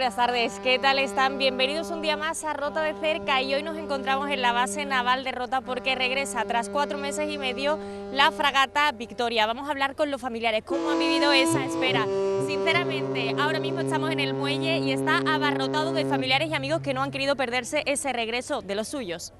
Buenas tardes, ¿qué tal están? Bienvenidos un día más a Rota de Cerca y hoy nos encontramos en la base naval de Rota porque regresa tras 4 meses y medio la fragata Victoria. Vamos a hablar con los familiares, cómo han vivido esa espera. Sinceramente, ahora mismo estamos en el muelle y está abarrotado de familiares y amigos que no han querido perderse ese regreso de los suyos.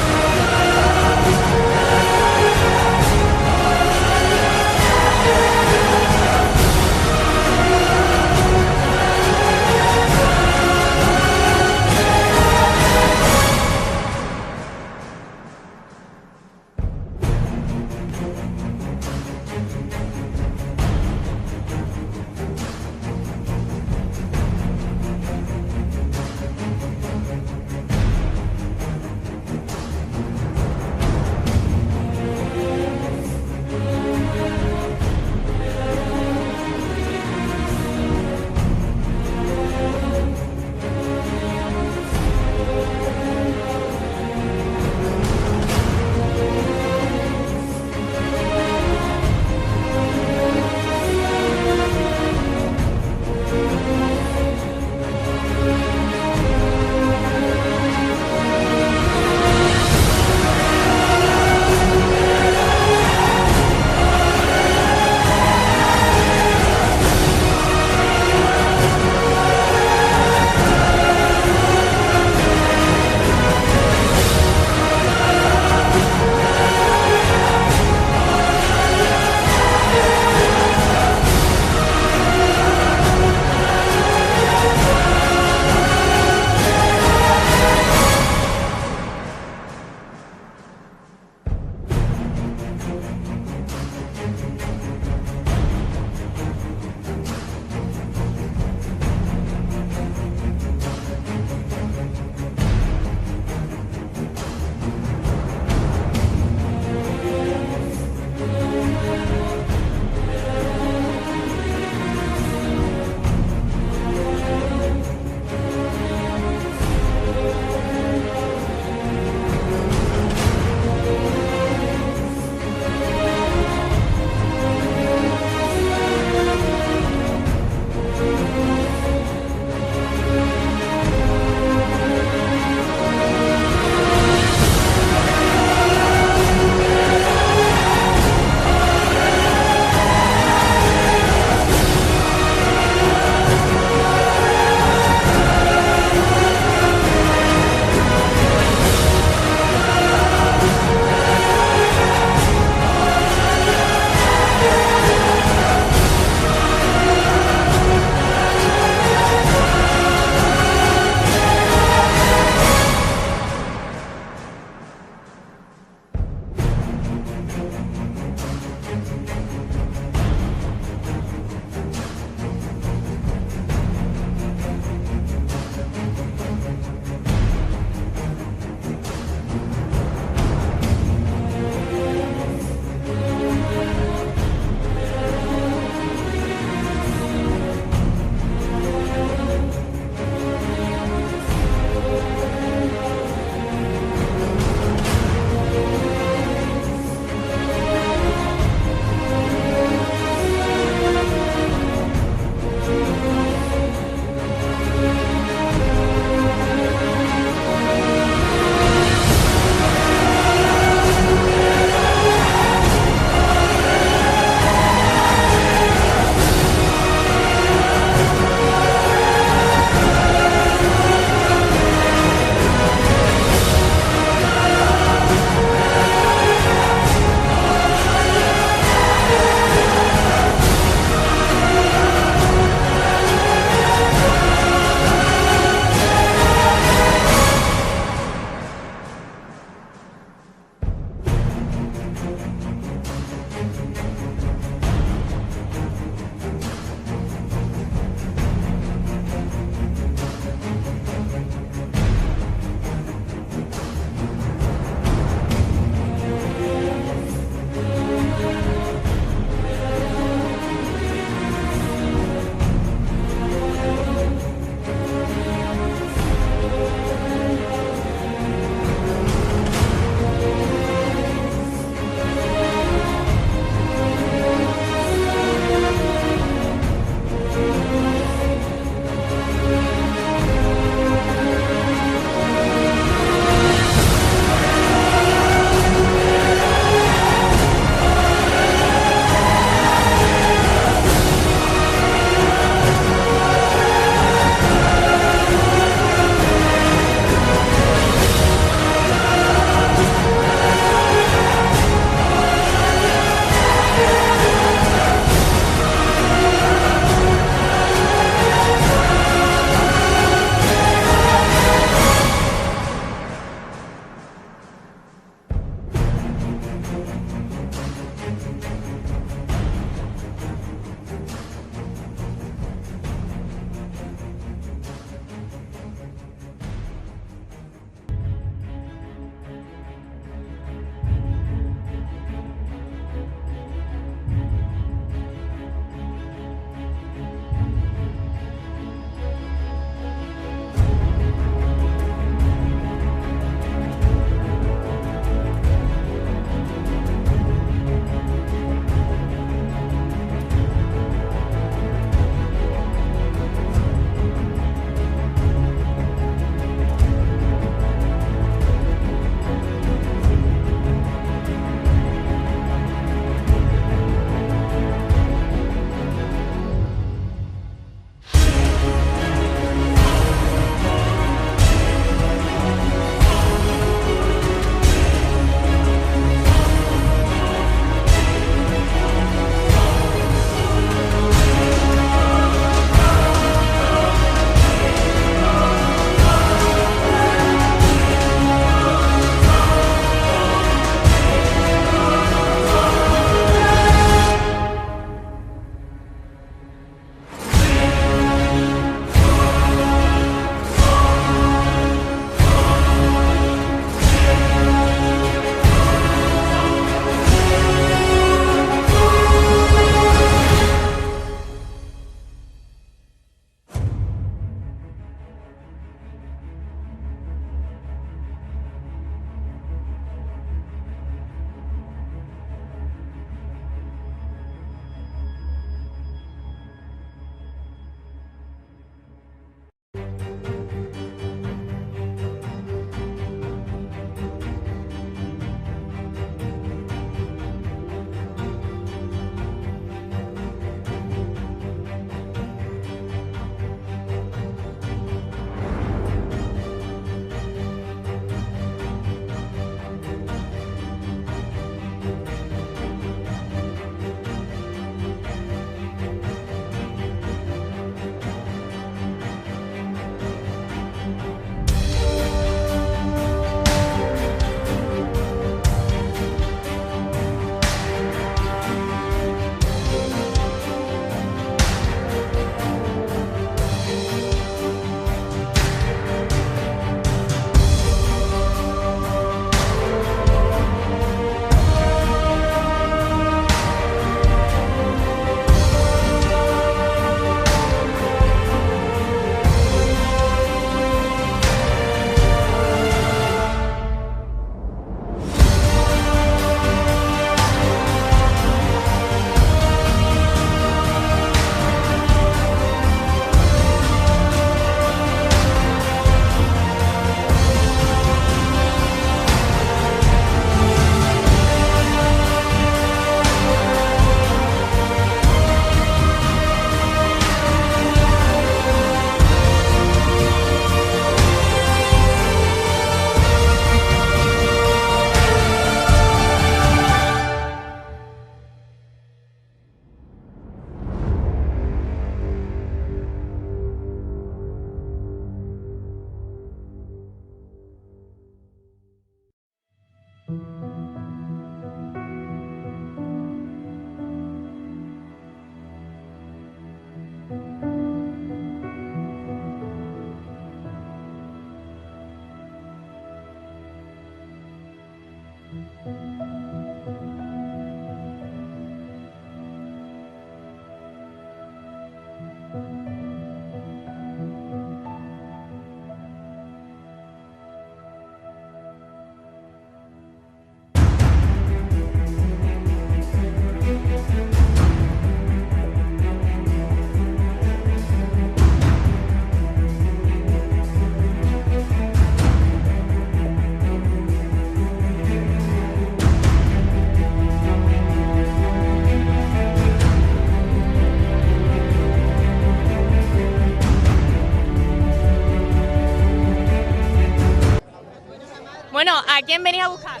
Bueno, ¿a quién venís a buscar?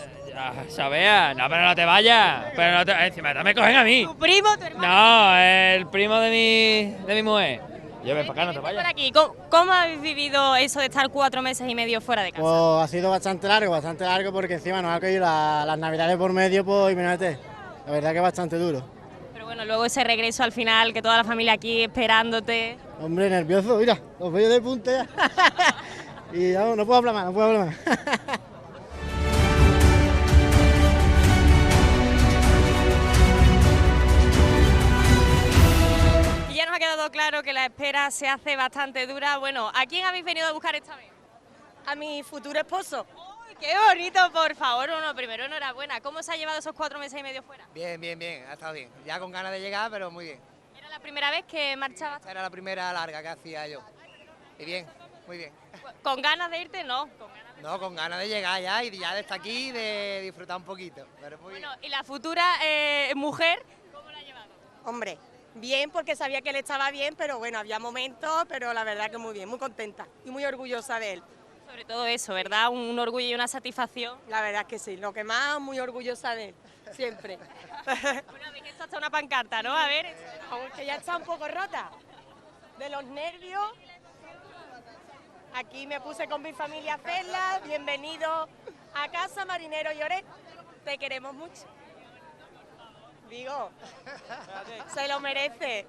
Sabea, no, pero no te vayas. Pero no te, encima me cogen a mí. ¿Tu primo, tu hermano? No, el primo de mi mujer. Yo ven para acá, no te Por vayas. aquí, ¿cómo habéis vivido eso de estar 4 meses y medio fuera de casa? Pues ha sido bastante largo porque encima nos ha caído las navidades por medio, pues imagínate, la verdad que es bastante duro. Pero bueno, luego ese regreso al final, que toda la familia aquí esperándote. Hombre, nervioso, mira, los veo de punta ya. Y ya no puedo hablar más, no puedo hablar más. Y ya nos ha quedado claro que la espera se hace bastante dura. Bueno, ¿a quién habéis venido a buscar esta vez? A mi futuro esposo. ¡Uy, qué bonito, por favor! Bueno, primero enhorabuena. ¿Cómo se ha llevado esos 4 meses y medio fuera? Bien, ha estado bien. Ya con ganas de llegar, pero muy bien. ¿Era la primera vez que marchabas? Esta era la primera larga que hacía yo. Y bien, muy bien. ¿Con ganas de irte? No. No, con ganas de llegar ya y ya de estar aquí y de disfrutar un poquito. Pero muy bien. Bueno, ¿y la futura mujer, cómo la ha llevado? Hombre, bien porque sabía que él estaba bien, pero bueno, había momentos, pero la verdad que muy bien, muy contenta y muy orgullosa de él. Sobre todo eso, ¿verdad? Un orgullo y una satisfacción. La verdad que sí, lo que más, muy orgullosa de él, siempre. Bueno, habéis hecho hasta una pancarta, ¿no? A ver. Aunque ya está un poco rota de los nervios. Aquí me puse con mi familia a hacerla. Bienvenido a casa, marinero Lloret. Te queremos mucho. Digo, se lo merece.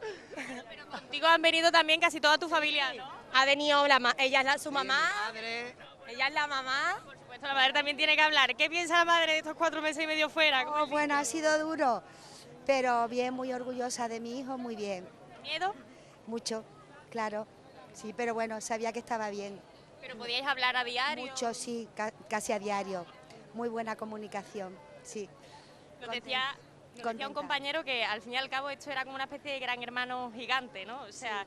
Pero contigo han venido también casi toda tu familia, ¿no? Ha venido ella es su mamá, Madre, ella es la mamá. Por supuesto, la madre también tiene que hablar. ¿Qué piensa la madre de estos 4 meses y medio fuera? Oh, bueno, ha sido duro, pero bien, muy orgullosa de mi hijo, muy bien. ¿Miedo? Mucho, claro, sí, pero bueno, sabía que estaba bien. ¿Pero podíais hablar a diario? Mucho, sí, casi a diario. Muy buena comunicación, sí. Nos decía un Contenta. compañero que al fin y al cabo esto era como una especie de gran hermano gigante, ¿no? O sea,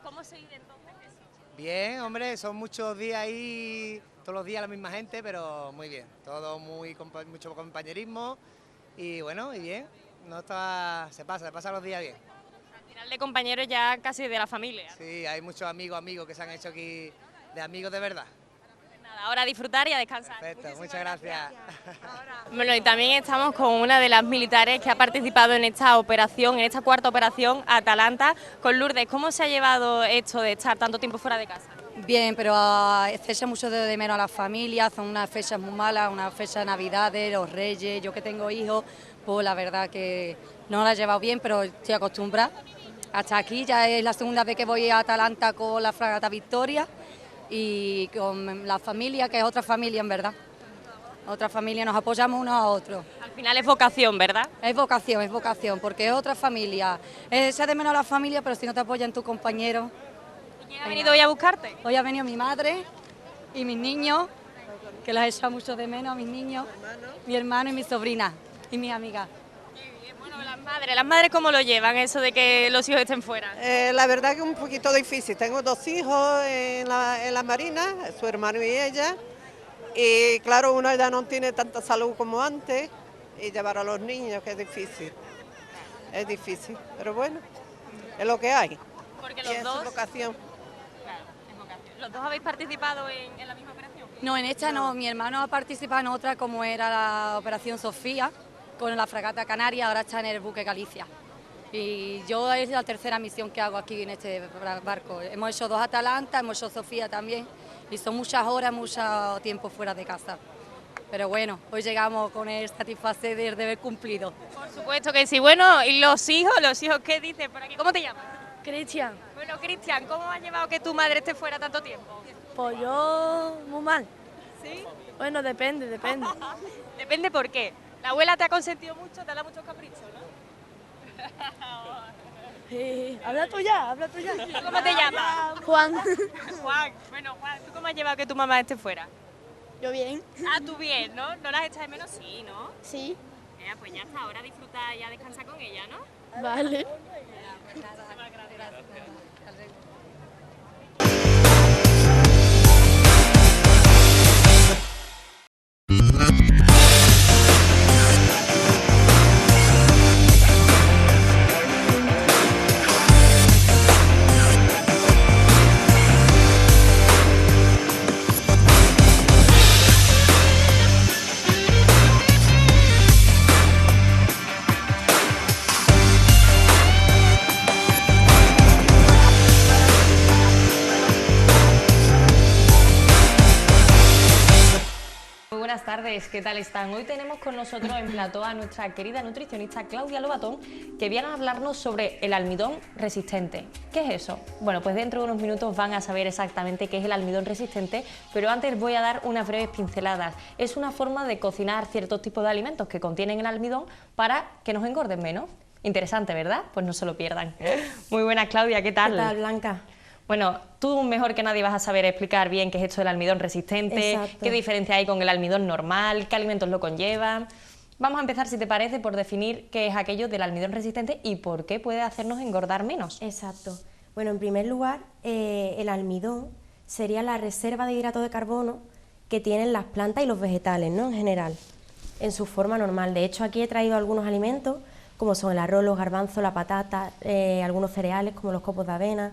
¿cómo se vive entonces eso? bien, hombre, son muchos días ahí, todos los días la misma gente, pero muy bien. Todo mucho compañerismo y bueno, y bien. No está, se pasa los días bien. Al final de compañeros ya casi de la familia. Sí, hay muchos amigos que se han hecho aquí de amigos de verdad. Nada, ahora a disfrutar y a descansar. Perfecto, muchas gracias. Bueno, y también estamos con una de las militares que ha participado en esta operación, en esta cuarta operación Atalanta, con Lourdes. ¿Cómo se ha llevado esto de estar tanto tiempo fuera de casa? Bien, pero se echa mucho de menos a las familias, son unas fechas muy malas, unas fechas de Navidades, los Reyes, yo que tengo hijos, pues la verdad que no la he llevado bien, pero estoy acostumbrada. Hasta aquí ya es la segunda vez que voy a Atalanta con la fragata Victoria y con la familia, que es otra familia en verdad. Otra familia, nos apoyamos unos a otros. Al final es vocación, ¿verdad? Es vocación, porque es otra familia. Echa de menos a la familia, pero si no te apoyan tus compañeros. ¿Y quién ha venido hoy a buscarte? Hoy ha venido mi madre y mis niños, que los he echado mucho de menos a mis niños, mi hermano y mi sobrina y mis amigas. Bueno, las madres ¿cómo lo llevan eso de que los hijos estén fuera? La verdad que es un poquito difícil. Tengo 2 hijos en la Marina, su hermano y ella. Y claro, uno ya no tiene tanta salud como antes y llevar a los niños, que es difícil. Es difícil, pero bueno, es lo que hay. Porque Y los es su dos, vocación. claro, es vocación. ¿Los dos habéis participado en la misma operación? No, en esta no, mi hermano ha participado en otra como era la Operación Sofía, con la fragata Canaria, ahora está en el buque Galicia. Y yo es la tercera misión que hago aquí en este barco. Hemos hecho 2 Atalanta, hemos hecho Sofía también, y son muchas horas, mucho tiempo fuera de casa. Pero bueno, hoy llegamos con el satisfacer del deber cumplido. Por supuesto que sí. Bueno, ¿y los hijos qué dicen por aquí? ¿Cómo te llamas? Cristian, Bueno, Cristian, ¿cómo has llevado que tu madre esté fuera tanto tiempo? pues yo muy mal. ¿Sí? Bueno, depende. Depende por qué. ¿La abuela te ha consentido mucho, te da muchos caprichos, no? Habla tú ya. ¿Cómo te llamas? Juan. Juan. Bueno, Juan, ¿tú cómo has llevado que tu mamá esté fuera? Yo bien. Ah, tú bien, ¿no? ¿No las echas de menos? Sí, ¿no? Sí. Pues ya está, ahora disfruta y a descansar con ella, ¿no? Vale. tardes, ¿qué tal están? Hoy tenemos con nosotros en plató a nuestra querida nutricionista Claudia Lobatón, que viene a hablarnos sobre el almidón resistente. ¿Qué es eso? Bueno, pues dentro de unos minutos van a saber exactamente qué es el almidón resistente, pero antes voy a dar unas breves pinceladas. Es una forma de cocinar ciertos tipos de alimentos que contienen el almidón para que nos engorden menos. Interesante, ¿verdad? Pues no se lo pierdan. Muy buenas, Claudia, ¿qué tal? ¿Qué tal, Blanca? Bueno, tú mejor que nadie vas a saber explicar bien qué es esto del almidón resistente, Exacto. qué diferencia hay con el almidón normal, qué alimentos lo conllevan. Vamos a empezar, si te parece, por definir qué es aquello del almidón resistente y por qué puede hacernos engordar menos. Exacto. Bueno, en primer lugar, el almidón sería la reserva de hidratos de carbono que tienen las plantas y los vegetales, ¿no? En general, en su forma normal. De hecho, aquí he traído algunos alimentos, como son el arroz, los garbanzos, la patata, algunos cereales, como los copos de avena.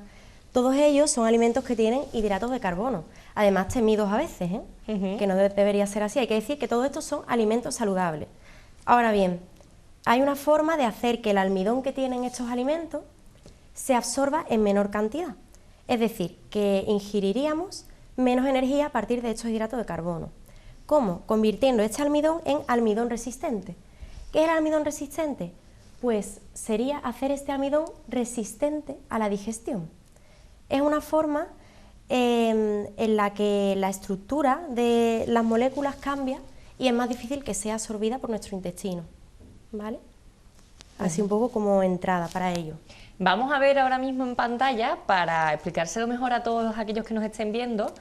Todos ellos son alimentos que tienen hidratos de carbono, además temidos a veces, que no debería ser así. Hay que decir que todos estos son alimentos saludables. Ahora bien, hay una forma de hacer que el almidón que tienen estos alimentos se absorba en menor cantidad. Es decir, que ingeriríamos menos energía a partir de estos hidratos de carbono. ¿Cómo? Convirtiendo este almidón en almidón resistente. ¿Qué es el almidón resistente? Pues sería hacer este almidón resistente a la digestión. Es una forma en la que la estructura de las moléculas cambia y es más difícil que sea absorbida por nuestro intestino, ¿vale? Así un poco como entrada para ello. Vamos a ver ahora mismo en pantalla, para explicárselo mejor a todos aquellos que nos estén viendo,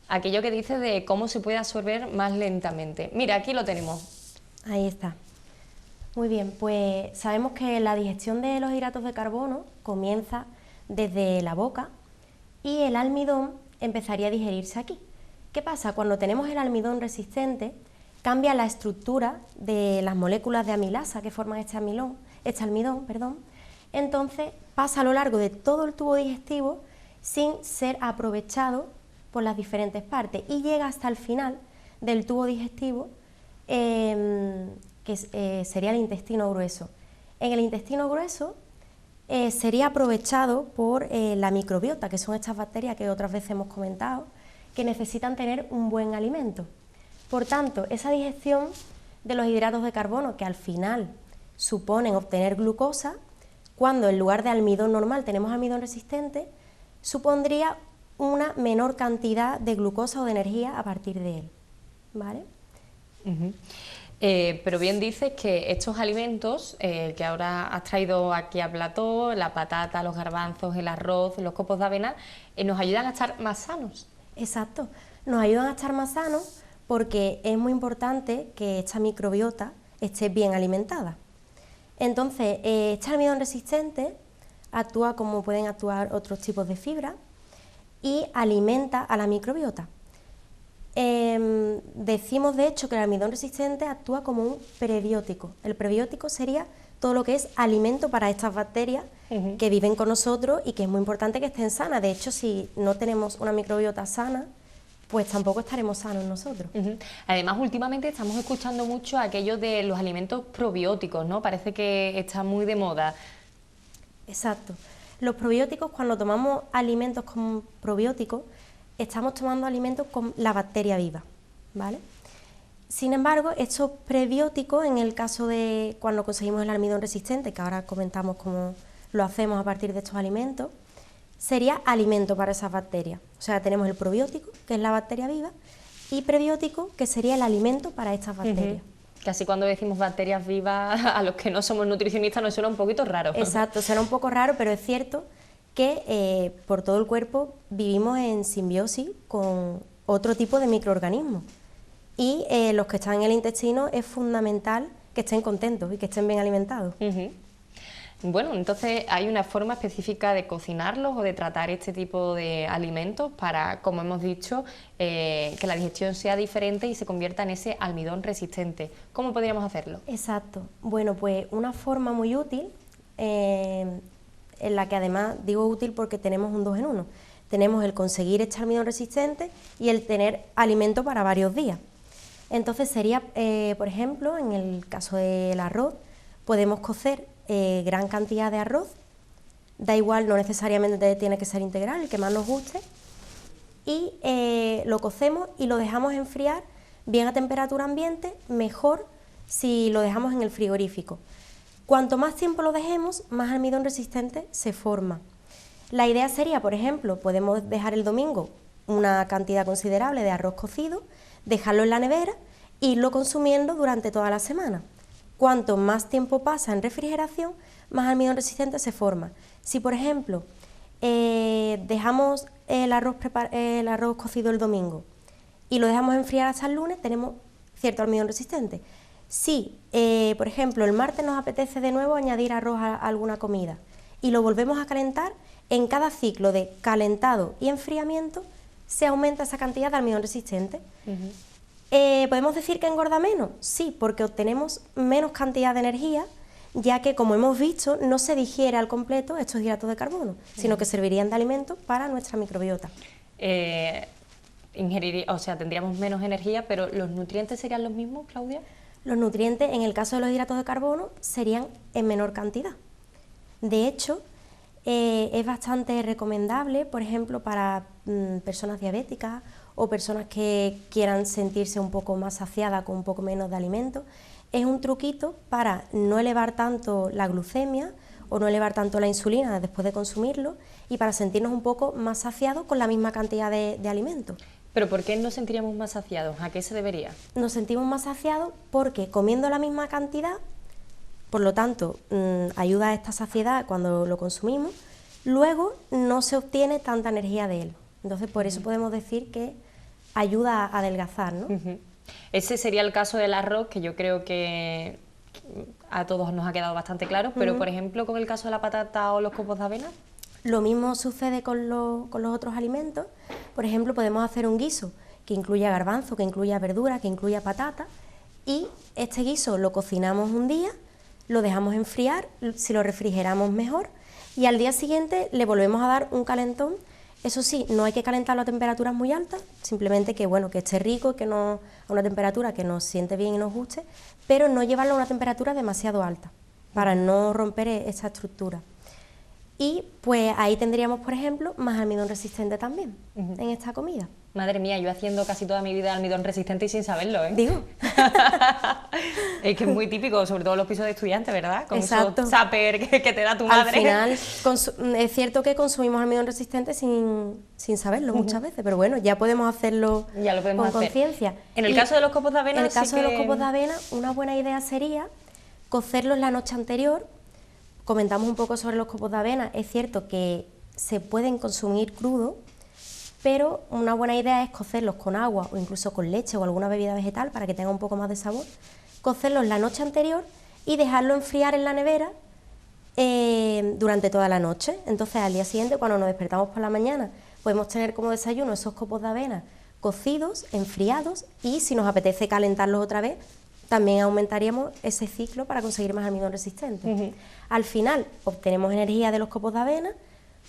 aquello que dice de cómo se puede absorber más lentamente. Mira, aquí lo tenemos. Ahí está. Muy bien, pues sabemos que la digestión de los hidratos de carbono comienza desde la boca y el almidón empezaría a digerirse aquí. ¿Qué pasa? Cuando tenemos el almidón resistente, cambia la estructura de las moléculas de amilasa que forman este almidón, entonces pasa a lo largo de todo el tubo digestivo sin ser aprovechado por las diferentes partes y llega hasta el final del tubo digestivo, que sería el intestino grueso. En el intestino grueso sería aprovechado por la microbiota, que son estas bacterias que otras veces hemos comentado, que necesitan tener un buen alimento. Por tanto, esa digestión de los hidratos de carbono, que al final suponen obtener glucosa, cuando en lugar de almidón normal tenemos almidón resistente, supondría una menor cantidad de glucosa o de energía a partir de él, ¿vale? Pero bien dices que estos alimentos que ahora has traído aquí a plató, la patata, los garbanzos, el arroz, los copos de avena, nos ayudan a estar más sanos. Exacto, nos ayudan a estar más sanos porque es muy importante que esta microbiota esté bien alimentada. Entonces, este almidón resistente actúa como pueden actuar otros tipos de fibra y alimenta a la microbiota. Decimos de hecho que el almidón resistente actúa como un prebiótico. El prebiótico sería todo lo que es alimento para estas bacterias que viven con nosotros y que es muy importante que estén sanas. De hecho, si no tenemos una microbiota sana, pues tampoco estaremos sanos nosotros. Además, últimamente estamos escuchando mucho aquello de los alimentos probióticos, ¿no? Parece que está muy de moda. Exacto. Los probióticos, cuando tomamos alimentos con probióticos, estamos tomando alimentos con la bacteria viva, ¿vale? Sin embargo, estos prebióticos, en el caso de cuando conseguimos el almidón resistente, que ahora comentamos cómo lo hacemos a partir de estos alimentos, sería alimento para esas bacterias. O sea, tenemos el probiótico, que es la bacteria viva, y prebiótico, que sería el alimento para estas bacterias. Casi cuando decimos bacterias vivas, a los que no somos nutricionistas nos suena un poquito raro. Exacto, suena un poco raro, pero es cierto que por todo el cuerpo vivimos en simbiosis con otro tipo de microorganismos y los que están en el intestino es fundamental que estén contentos y que estén bien alimentados. Bueno, entonces hay una forma específica de cocinarlos o de tratar este tipo de alimentos para, como hemos dicho, que la digestión sea diferente y se convierta en ese almidón resistente. ¿Cómo podríamos hacerlo? Exacto. Bueno, pues una forma muy útil, en la que además digo útil porque tenemos un 2 en 1. Tenemos el conseguir este almidón resistente y el tener alimento para varios días. Entonces sería, por ejemplo, en el caso del arroz, podemos cocer gran cantidad de arroz, da igual, no necesariamente tiene que ser integral, el que más nos guste, y lo cocemos y lo dejamos enfriar bien a temperatura ambiente, mejor si lo dejamos en el frigorífico. Cuanto más tiempo lo dejemos, más almidón resistente se forma. La idea sería, por ejemplo, podemos dejar el domingo una cantidad considerable de arroz cocido, dejarlo en la nevera e irlo consumiendo durante toda la semana. Cuanto más tiempo pasa en refrigeración, más almidón resistente se forma. Si, por ejemplo, dejamos el arroz cocido el domingo y lo dejamos enfriar hasta el lunes, tenemos cierto almidón resistente. Si, por ejemplo, el martes nos apetece de nuevo añadir arroz a alguna comida y lo volvemos a calentar, en cada ciclo de calentado y enfriamiento se aumenta esa cantidad de almidón resistente. ¿Podemos decir que engorda menos? Sí, porque obtenemos menos cantidad de energía, ya que, como hemos visto, no se digiere al completo estos hidratos de carbono, sino que servirían de alimento para nuestra microbiota. Tendríamos menos energía, pero ¿los nutrientes serían los mismos, Claudia? Los nutrientes, en el caso de los hidratos de carbono, serían en menor cantidad. De hecho, es bastante recomendable, por ejemplo, para personas diabéticas o personas que quieran sentirse un poco más saciadas con un poco menos de alimento. Es un truquito para no elevar tanto la glucemia o no elevar tanto la insulina después de consumirlo y para sentirnos un poco más saciados con la misma cantidad de alimento. ¿Pero por qué nos sentiríamos más saciados? ¿A qué se debería? Nos sentimos más saciados porque comiendo la misma cantidad, por lo tanto, ayuda a esta saciedad cuando lo consumimos, luego no se obtiene tanta energía de él. Entonces, por eso podemos decir que ayuda a adelgazar, ¿no? Ese sería el caso del arroz, que yo creo que a todos nos ha quedado bastante claro, pero por ejemplo, con el caso de la patata o los copos de avena. Lo mismo sucede con los otros alimentos. Por ejemplo, podemos hacer un guiso que incluya garbanzo, que incluya verdura, que incluya patata, y este guiso lo cocinamos un día, lo dejamos enfriar, si lo refrigeramos mejor, y al día siguiente le volvemos a dar un calentón. Eso sí, no hay que calentarlo a temperaturas muy altas, simplemente que esté rico, que no a una temperatura que nos siente bien y nos guste, pero no llevarlo a una temperatura demasiado alta, para no romper esa estructura. Y pues ahí tendríamos, por ejemplo, más almidón resistente también en esta comida. Madre mía, yo haciendo casi toda mi vida almidón resistente y sin saberlo, ¿eh? Digo. Es que es muy típico, sobre todo en los pisos de estudiantes, ¿verdad? Con Exacto. esos tupper que te da tu madre. Al final, es cierto que consumimos almidón resistente sin saberlo muchas veces, pero bueno, ya podemos hacerlo con conciencia. En el caso de los copos de avena... En el caso de los copos de avena, una buena idea sería cocerlos la noche anterior. Comentamos un poco sobre los copos de avena. Es cierto que se pueden consumir crudos, pero una buena idea es cocerlos con agua o incluso con leche o alguna bebida vegetal para que tenga un poco más de sabor. Cocerlos la noche anterior y dejarlo enfriar en la nevera durante toda la noche. Entonces, al día siguiente, cuando nos despertamos por la mañana, podemos tener como desayuno esos copos de avena cocidos, enfriados, y si nos apetece calentarlos otra vez, también aumentaríamos ese ciclo para conseguir más almidón resistente. Al final obtenemos energía de los copos de avena,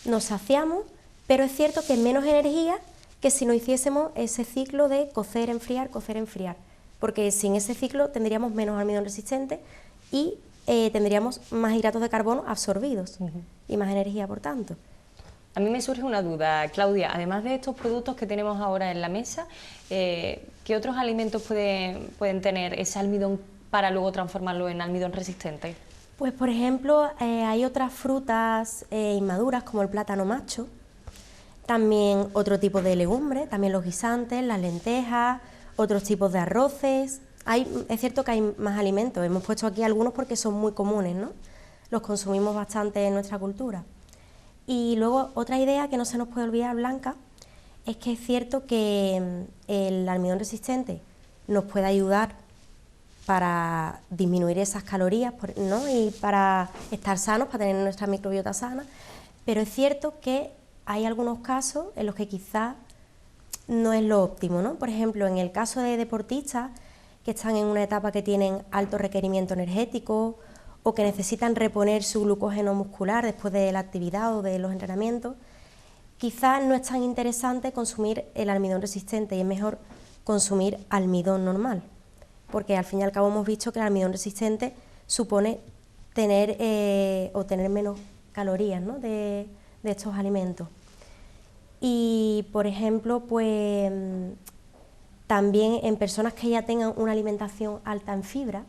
nos saciamos, pero es cierto que es menos energía que si no hiciésemos ese ciclo de cocer, enfriar, porque sin ese ciclo tendríamos menos almidón resistente y tendríamos más hidratos de carbono absorbidos y más energía, por tanto. A mí me surge una duda, Claudia, además de estos productos que tenemos ahora en la mesa, ¿qué otros alimentos pueden tener ese almidón para luego transformarlo en almidón resistente? Pues, por ejemplo, hay otras frutas inmaduras como el plátano macho, también otro tipo de legumbres, también los guisantes, las lentejas, otros tipos de arroces. Es cierto que hay más alimentos, hemos puesto aquí algunos porque son muy comunes, ¿no? Los consumimos bastante en nuestra cultura. Y luego otra idea que no se nos puede olvidar, Blanca, es que es cierto que el almidón resistente nos puede ayudar para disminuir esas calorías, ¿no? Y para estar sanos, para tener nuestra microbiota sana, pero es cierto que hay algunos casos en los que quizás no es lo óptimo, ¿no? Por ejemplo, en el caso de deportistas que están en una etapa que tienen alto requerimiento energético o que necesitan reponer su glucógeno muscular después de la actividad o de los entrenamientos, quizás no es tan interesante consumir el almidón resistente y es mejor consumir almidón normal, porque al fin y al cabo hemos visto que el almidón resistente supone tener menos calorías, ¿no? de estos alimentos. Y, por ejemplo, pues También en personas que ya tengan una alimentación alta en fibra,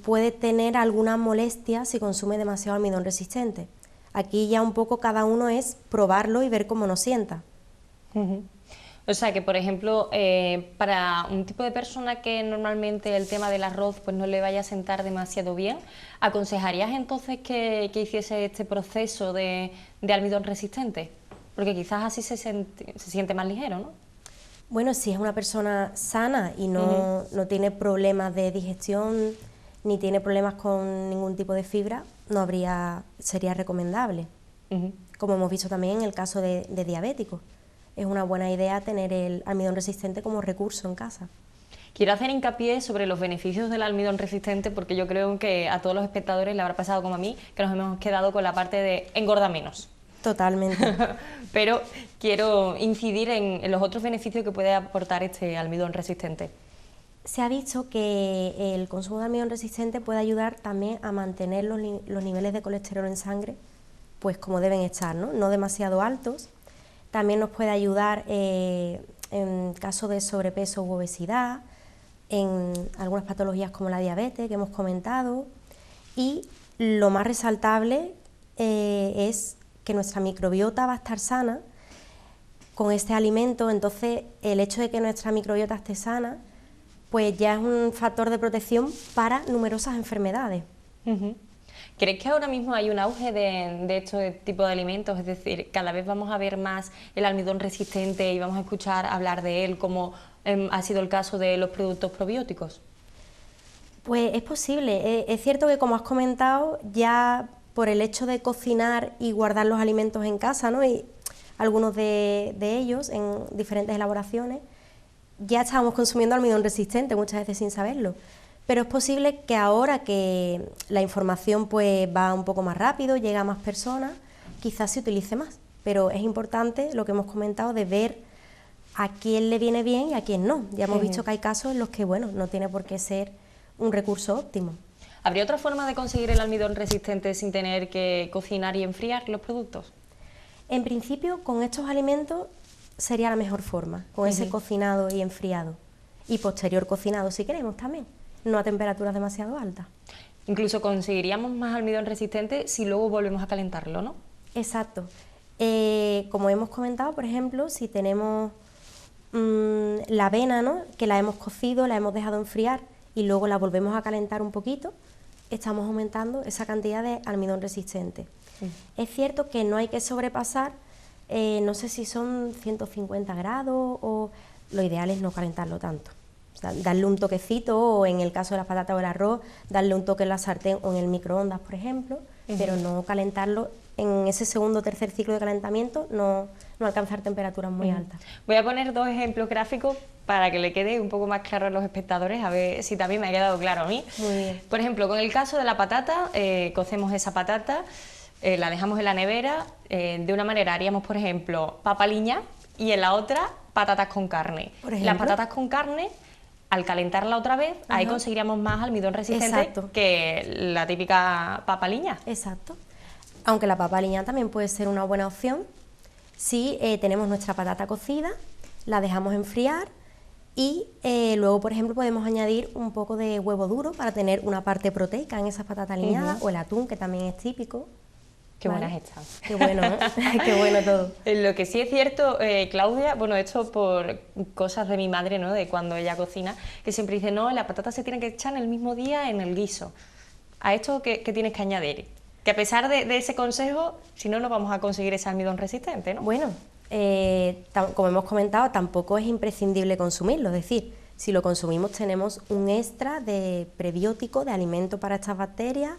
puede tener alguna molestia si consume demasiado almidón resistente. Aquí ya un poco cada uno es probarlo y ver cómo nos sienta. O sea que, por ejemplo, para un tipo de persona que normalmente el tema del arroz pues no le vaya a sentar demasiado bien, ¿aconsejarías entonces que hiciese este proceso de almidón resistente? Porque quizás así se siente más ligero, ¿no? Bueno, si es una persona sana y no tiene problemas de digestión ni tiene problemas con ningún tipo de fibra, sería recomendable. Como hemos visto también en el caso de diabéticos. Es una buena idea tener el almidón resistente como recurso en casa. Quiero hacer hincapié sobre los beneficios del almidón resistente porque yo creo que a todos los espectadores le habrá pasado como a mí, que nos hemos quedado con la parte de engorda menos. Totalmente. Pero quiero incidir en los otros beneficios que puede aportar este almidón resistente. Se ha visto que el consumo de almidón resistente puede ayudar también a mantener los niveles de colesterol en sangre pues como deben estar, no demasiado altos. También nos puede ayudar en caso de sobrepeso u obesidad, en algunas patologías como la diabetes que hemos comentado, y lo más resaltable es que nuestra microbiota va a estar sana con este alimento. Entonces el hecho de que nuestra microbiota esté sana pues ya es un factor de protección para numerosas enfermedades. ¿Crees que ahora mismo hay un auge de este tipo de alimentos? Es decir, cada vez vamos a ver más el almidón resistente y vamos a escuchar hablar de él, como ha sido el caso de los productos probióticos. Pues es posible. Es cierto que, como has comentado, ya por el hecho de cocinar y guardar los alimentos en casa, ¿no?, y algunos de ellos en diferentes elaboraciones, ya estábamos consumiendo almidón resistente muchas veces sin saberlo. Pero es posible que ahora que la información pues va un poco más rápido, llega a más personas, quizás se utilice más. Pero es importante lo que hemos comentado de ver a quién le viene bien y a quién no. Ya hemos visto que hay casos en los que, bueno, no tiene por qué ser un recurso óptimo. ¿Habría otra forma de conseguir el almidón resistente sin tener que cocinar y enfriar los productos? En principio, con estos alimentos sería la mejor forma, con ese cocinado y enfriado. Y posterior cocinado, si queremos, también. No a temperaturas demasiado altas. Incluso conseguiríamos más almidón resistente si luego volvemos a calentarlo, ¿no? Exacto. Como hemos comentado, por ejemplo, si tenemos la avena, ¿no?, que la hemos cocido, la hemos dejado enfriar y luego la volvemos a calentar un poquito, estamos aumentando esa cantidad de almidón resistente. Es cierto que no hay que sobrepasar, no sé si son 150 grados o lo ideal es no calentarlo tanto. O sea, darle un toquecito, o en el caso de las patatas o el arroz, darle un toque en la sartén o en el microondas, por ejemplo, pero no calentarlo en ese segundo o tercer ciclo de calentamiento, no alcanzar temperaturas muy altas. Voy a poner dos ejemplos gráficos para que le quede un poco más claro a los espectadores, a ver si también me ha quedado claro a mí. Muy bien. Por ejemplo, con el caso de la patata, cocemos esa patata, la dejamos en la nevera, de una manera haríamos, por ejemplo, papa liña y en la otra patatas con carne. Las patatas con carne, al calentarla otra vez, ahí conseguiríamos más almidón resistente que la típica papa liña. Exacto. Aunque la papa liña también puede ser una buena opción si tenemos nuestra patata cocida, la dejamos enfriar y luego, por ejemplo, podemos añadir un poco de huevo duro para tener una parte proteica en esas patatas aliñadas, o el atún, que también es típico. Qué buenas están. Qué bueno, ¿no? Qué bueno todo. Lo que sí es cierto, Claudia, bueno, esto por cosas de mi madre, ¿no?, de cuando ella cocina, que siempre dice, no, la patata se tiene que echar en el mismo día en el guiso. ¿A esto qué tienes que añadir? Que a pesar de ese consejo, si no, no vamos a conseguir ese almidón resistente, ¿no? Bueno, como hemos comentado, tampoco es imprescindible consumirlo, es decir, si lo consumimos tenemos un extra de prebiótico, de alimento para estas bacterias,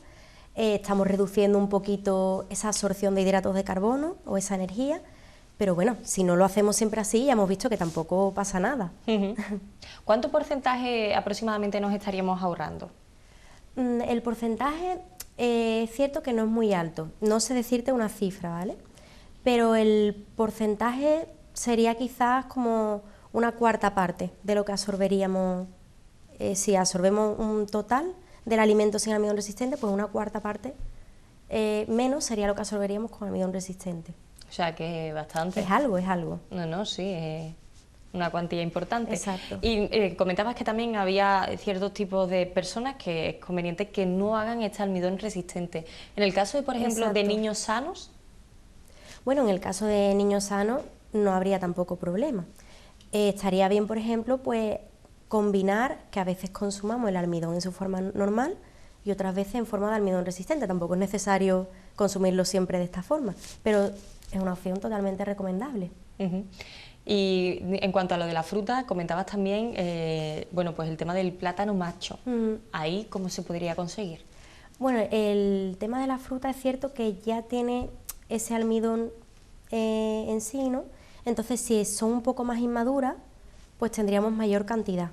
estamos reduciendo un poquito esa absorción de hidratos de carbono o esa energía, pero bueno, si no lo hacemos siempre así, ya hemos visto que tampoco pasa nada. ¿Cuánto porcentaje aproximadamente nos estaríamos ahorrando? El porcentaje es cierto que no es muy alto, no sé decirte una cifra, ¿vale? Pero el porcentaje sería quizás como una cuarta parte de lo que absorberíamos, si absorbemos un total del alimento sin almidón resistente, pues una cuarta parte menos sería lo que absorberíamos con almidón resistente. O sea que bastante. Es algo, es algo. No, sí, una cuantía importante. Exacto. Y comentabas que también había ciertos tipos de personas que es conveniente que no hagan este almidón resistente. En el caso de, por ejemplo, de Exacto. niños sanos. Bueno, en el caso de niños sanos no habría tampoco problema. Estaría bien, por ejemplo, pues combinar que a veces consumamos el almidón en su forma normal y otras veces en forma de almidón resistente. Tampoco es necesario consumirlo siempre de esta forma, pero es una opción totalmente recomendable. Y en cuanto a lo de la fruta, comentabas también, bueno, pues el tema del plátano macho. Ahí, ¿cómo se podría conseguir? Bueno, el tema de la fruta es cierto que ya tiene ese almidón en sí, ¿no? Entonces, si son un poco más inmaduras, pues tendríamos mayor cantidad,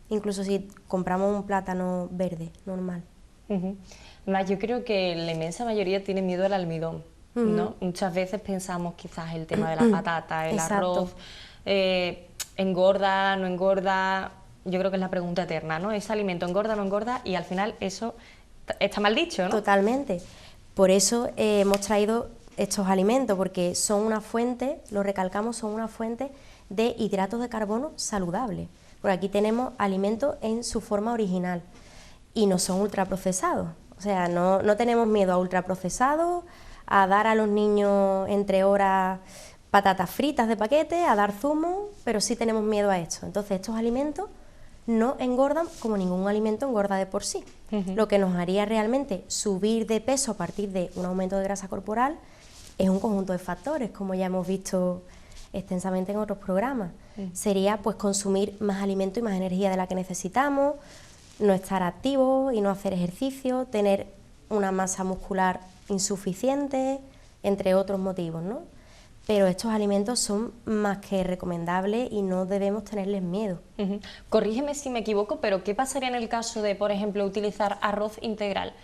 incluso si compramos un plátano verde normal. Además, yo creo que la inmensa mayoría tiene miedo al almidón, ¿no? Muchas veces pensamos quizás el tema de la patata, el arroz, engorda, no engorda. Yo creo que es la pregunta eterna, ¿no? ¿Ese alimento engorda, no engorda? Y al final eso está mal dicho, ¿no? Totalmente. Por eso hemos traído estos alimentos, porque son una fuente, lo recalcamos, son una fuente de hidratos de carbono saludables. Porque aquí tenemos alimentos en su forma original y no son ultraprocesados. O sea, no tenemos miedo a ultraprocesados, a dar a los niños entre horas patatas fritas de paquete, a dar zumo, pero sí tenemos miedo a esto. Entonces, estos alimentos no engordan como ningún alimento engorda de por sí. Lo que nos haría realmente subir de peso a partir de un aumento de grasa corporal es un conjunto de factores, como ya hemos visto extensamente en otros programas. Sería pues consumir más alimento y más energía de la que necesitamos, no estar activos y no hacer ejercicio, tener una masa muscular insuficiente, entre otros motivos, ¿no? Pero estos alimentos son más que recomendables y no debemos tenerles miedo. Corrígeme si me equivoco, pero ¿qué pasaría en el caso de, por ejemplo, utilizar arroz integral?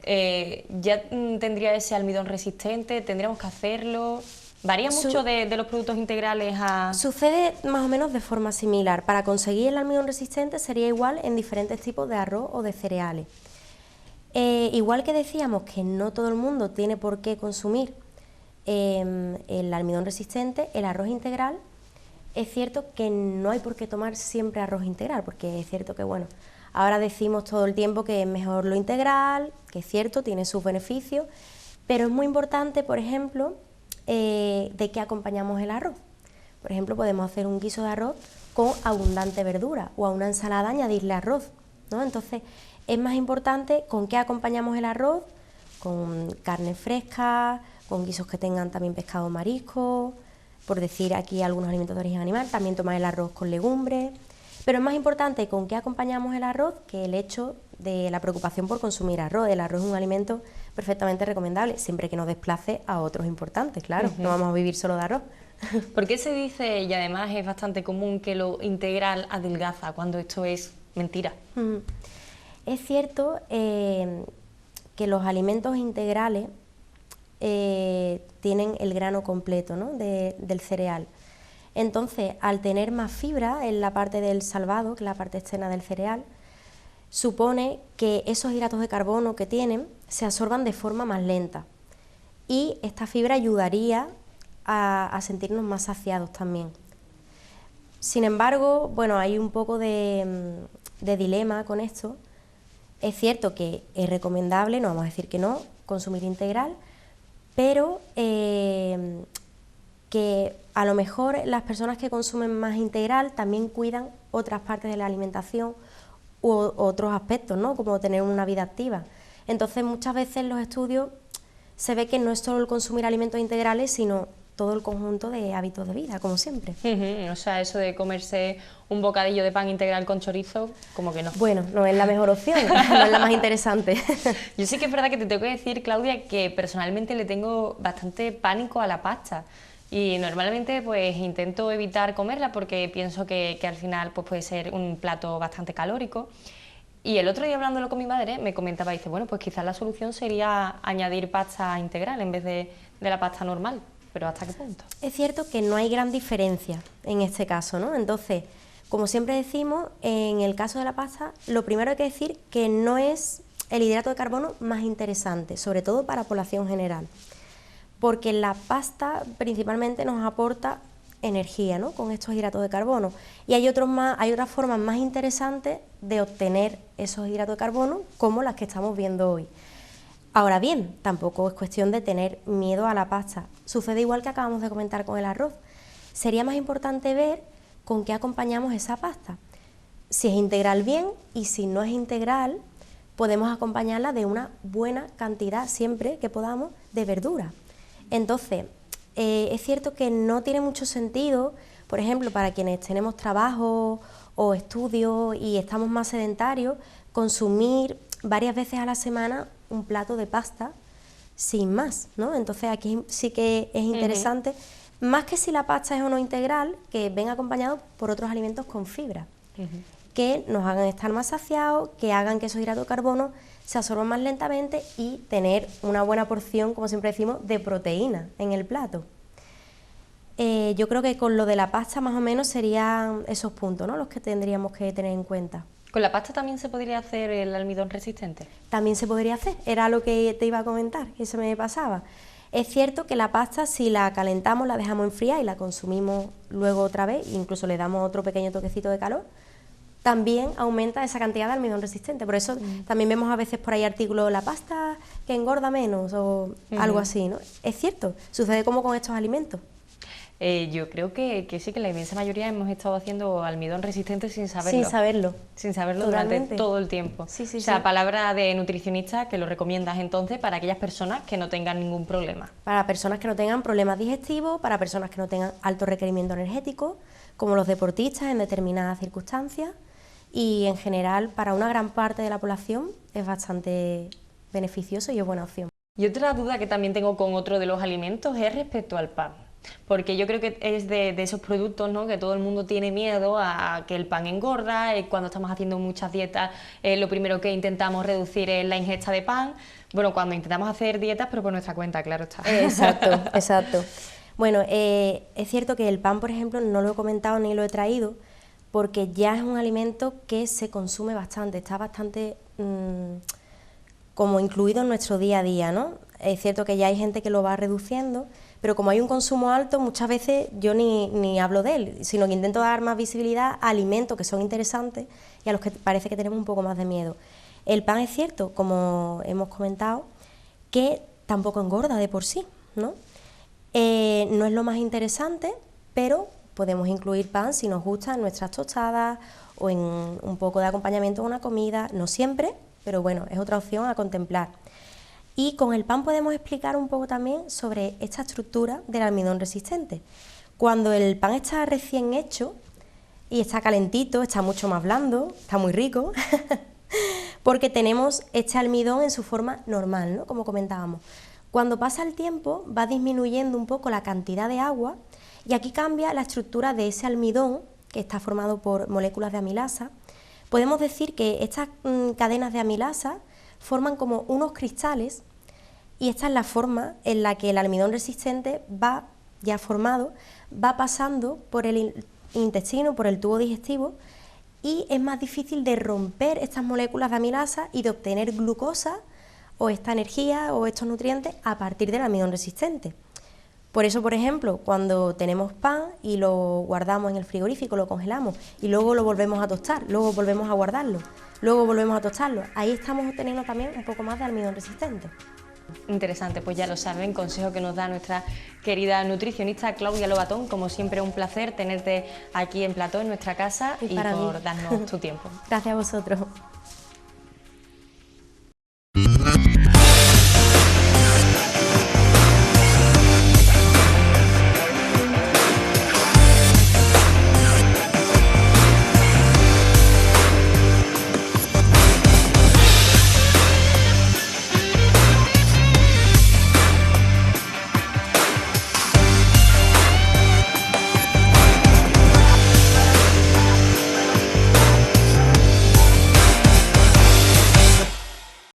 ¿Ya tendría ese almidón resistente? ¿Tendríamos que hacerlo? ¿Varía mucho de los productos integrales a...? Sucede más o menos de forma similar. Para conseguir el almidón resistente sería igual en diferentes tipos de arroz o de cereales. Igual que decíamos que no todo el mundo tiene por qué consumir el almidón resistente, el arroz integral, es cierto que no hay por qué tomar siempre arroz integral, porque es cierto que, bueno, ahora decimos todo el tiempo que es mejor lo integral, que es cierto, tiene sus beneficios, pero es muy importante, por ejemplo, de qué acompañamos el arroz. Por ejemplo, podemos hacer un guiso de arroz con abundante verdura o a una ensalada añadirle arroz, ¿no? Entonces, es más importante con qué acompañamos el arroz, con carne fresca, con guisos que tengan también pescado o marisco, por decir aquí algunos alimentos de origen animal, también tomar el arroz con legumbres, pero es más importante con qué acompañamos el arroz que el hecho de la preocupación por consumir arroz. El arroz es un alimento perfectamente recomendable, siempre que nos desplace a otros importantes, claro, no vamos a vivir solo de arroz. ¿Por qué se dice, y además es bastante común, que lo integral adelgaza cuando esto es mentira? Es cierto que los alimentos integrales tienen el grano completo, ¿no?, del cereal. Entonces, al tener más fibra en la parte del salvado, que es la parte externa del cereal, supone que esos hidratos de carbono que tienen se absorban de forma más lenta. Y esta fibra ayudaría a sentirnos más saciados también. Sin embargo, bueno, hay un poco de dilema con esto. Es cierto que es recomendable, no vamos a decir que no, consumir integral, pero que a lo mejor las personas que consumen más integral también cuidan otras partes de la alimentación u otros aspectos, ¿no?, como tener una vida activa. Entonces, muchas veces en los estudios se ve que no es solo el consumir alimentos integrales, sino todo el conjunto de hábitos de vida, como siempre. O sea, eso de comerse un bocadillo de pan integral con chorizo, como que no. Bueno, no es la mejor opción, no es la más interesante. Yo sí que es verdad que te tengo que decir, Claudia, que personalmente le tengo bastante pánico a la pasta. Y normalmente pues intento evitar comerla porque pienso que al final pues, puede ser un plato bastante calórico. Y el otro día hablándolo con mi madre me comentaba, dice, bueno, pues quizás la solución sería añadir pasta integral en vez de la pasta normal. ¿Pero hasta qué punto? Es cierto que no hay gran diferencia en este caso, ¿no? Entonces, como siempre decimos, en el caso de la pasta, lo primero hay que decir que no es el hidrato de carbono más interesante, sobre todo para población general, porque la pasta principalmente nos aporta energía, ¿no?, con estos hidratos de carbono. Y hay otras formas más interesantes de obtener esos hidratos de carbono, como las que estamos viendo hoy. Ahora bien, tampoco es cuestión de tener miedo a la pasta. Sucede igual que acabamos de comentar con el arroz. Sería más importante ver con qué acompañamos esa pasta. Si es integral, bien, y si no es integral, podemos acompañarla de una buena cantidad, siempre que podamos, de verdura. Entonces, es cierto que no tiene mucho sentido, por ejemplo, para quienes tenemos trabajo o estudios y estamos más sedentarios, consumir varias veces a la semana un plato de pasta sin más, ¿no? Entonces aquí sí que es interesante, más que si la pasta es o no integral, que venga acompañado por otros alimentos con fibra, que nos hagan estar más saciados, que hagan que esos hidratos de carbono se absorban más lentamente y tener una buena porción, como siempre decimos, de proteína en el plato. Yo creo que con lo de la pasta más o menos serían esos puntos, ¿no?, los que tendríamos que tener en cuenta. ¿Con la pasta también se podría hacer el almidón resistente? También se podría hacer, era lo que te iba a comentar, que se me pasaba. Es cierto que la pasta, si la calentamos, la dejamos enfriar y la consumimos luego otra vez, incluso le damos otro pequeño toquecito de calor, también aumenta esa cantidad de almidón resistente. Por eso también vemos a veces por ahí artículos, la pasta que engorda menos o algo así, ¿no? Es cierto, sucede como con estos alimentos. Yo creo que sí, que la inmensa mayoría hemos estado haciendo almidón resistente sin saberlo. Sin saberlo. Sin saberlo Totalmente. Durante todo el tiempo. Sí, sí, o sea, sí. palabra de nutricionista que lo recomiendas entonces para aquellas personas que no tengan ningún problema. Para personas que no tengan problemas digestivos, para personas que no tengan alto requerimiento energético, como los deportistas en determinadas circunstancias, y en general para una gran parte de la población es bastante beneficioso y es buena opción. Y otra duda que también tengo con otro de los alimentos es respecto al pan. Porque yo creo que es de esos productos, ¿no?, que todo el mundo tiene miedo a que el pan engorda. Cuando estamos haciendo muchas dietas, lo primero que intentamos reducir es la ingesta de pan. Bueno, cuando intentamos hacer dietas, pero por nuestra cuenta, claro está. Exacto, exacto. Bueno, es cierto que el pan, por ejemplo, no lo he comentado ni lo he traído, porque ya es un alimento que se consume bastante, está bastante como incluido en nuestro día a día, ¿no? Es cierto que ya hay gente que lo va reduciendo, pero como hay un consumo alto, muchas veces yo ni hablo de él, sino que intento dar más visibilidad a alimentos que son interesantes y a los que parece que tenemos un poco más de miedo. El pan es cierto, como hemos comentado, que tampoco engorda de por sí, ¿no? No es lo más interesante, pero podemos incluir pan si nos gusta en nuestras tostadas o en un poco de acompañamiento a una comida, no siempre, pero bueno, es otra opción a contemplar. Y con el pan podemos explicar un poco también sobre esta estructura del almidón resistente. Cuando el pan está recién hecho y está calentito, está mucho más blando, está muy rico, porque tenemos este almidón en su forma normal, ¿no?, como comentábamos. Cuando pasa el tiempo va disminuyendo un poco la cantidad de agua y aquí cambia la estructura de ese almidón, que está formado por moléculas de amilasa. Podemos decir que estas cadenas de amilasa forman como unos cristales y esta es la forma en la que el almidón resistente va, ya formado, va pasando por el intestino, por el tubo digestivo, y es más difícil de romper estas moléculas de amilasa y de obtener glucosa o esta energía o estos nutrientes a partir del almidón resistente. Por eso, por ejemplo, cuando tenemos pan y lo guardamos en el frigorífico, lo congelamos y luego lo volvemos a tostar, luego volvemos a guardarlo, luego volvemos a tostarlo, ahí estamos obteniendo también un poco más de almidón resistente. Interesante, pues ya lo saben, consejo que nos da nuestra querida nutricionista Claudia Lobatón. Como siempre, un placer tenerte aquí en plató, en nuestra casa, y por darnos tu tiempo. Gracias a vosotros.